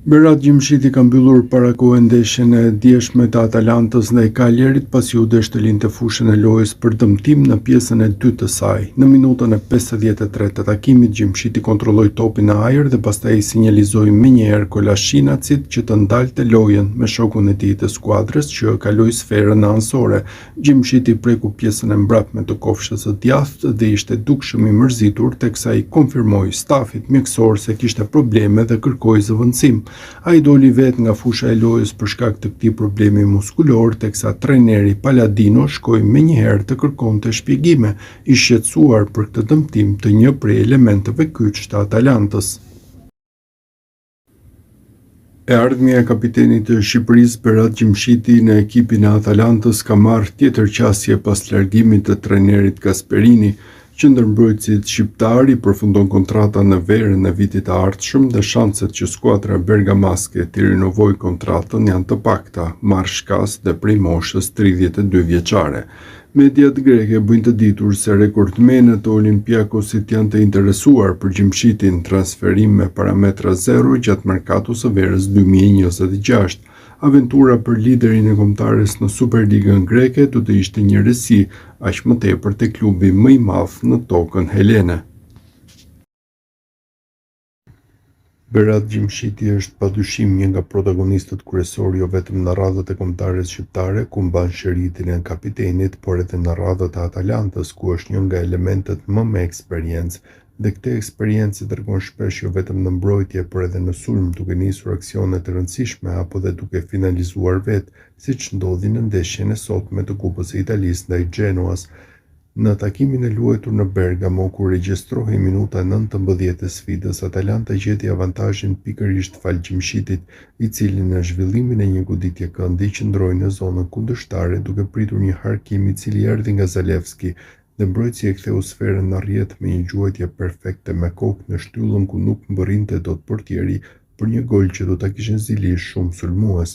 Berat Gjimshiti ka mbyllur para kohë ndeshjen e djeshme të Atalantës ndaj Caglierit pasi u desh të lindte fushën e lojës për dëmtim në pjesën e dytë të saj. Në minutën e 53 të takimit, Gjimshiti kontrolloi topin në ajër dhe pastaj i sinjalizoi menjëherë Kolashinacit që të ndalte lojën me shokun e tij të skuadrës që kaloi sferën anësore. Gjimshiti preku pjesën e mbrapsme të kofshës së djathtë dhe ishte dukshëm i mërzitur teksa i konfirmoi stafit mjekësor se kishte probleme dhe kërkoi zëvendësim. Ai doli vetë nga fusha e lojës për shkak të këtij problemi muskulor, teksa trajneri Palladino shkoi menjëherë të kërkonte shpjegime, i shqetësuar për këtë dëmtim të një prej elementeve kyç të Atalantës. E ardhmja e kapitenit të Shqipërisë Berat Gjimshiti në ekipin e Atalantës ka marrë tjetër qasje pas largimit të trajnerit Gasperini. Qendërmbrojtësi shqiptar i përfundon kontrata në verën e vitit të ardhshëm dhe shanset që skuadra bergamaske t'i rinovojë kontratën janë të pakta, marrë shkas dhe prej moshës 32 vjeçare. Mediat greke bëjnë të ditur se rekordmenët e Olympiakosit janë të interesuar për Gjimshitin, transferim me parametra zero gjatë merkatos së verës 2026. Aventura për liderin e kombëtares në Superligën greke do të ishte një rësi, aq më tepër te klubi më i madh në tokën helene. Berat Gjimshiti është padyshim një nga protagonistët kryesorë jo vetëm në radhët e kombëtares shqiptare, ku mban shëritin e kapitenit, por edhe në radhët e Atalantës, ku është një nga elementët më me eksperiencë. Dhe këtë eksperiencë tregon shpesh jo vetëm në mbrojtje, por edhe në sulm, duke nisur aksione të rëndësishme apo dhe duke finalizuar vetë, siç ndodhi në ndeshjen e sotme të Kupës së Italisë ndaj Genoas. Në takimin e luajtur në Bergamo, ku regjistrohej minuta 19 e sfidës, Atalanta gjeti avantazhin pikërisht fal Gjimshitit, i cili në zhvillimin e një goditje këndi qëndroi në zonën kundërshtare duke pritur një harkim i cili erdhi nga Zalewski, dhe mbrojtësi e ktheu sferën në rrjet me një gjuajtje perfekte me kokë në shtyllën ku nuk mbërrinte dot portieri për një gol që do ta kishte zilir shumë sulmues.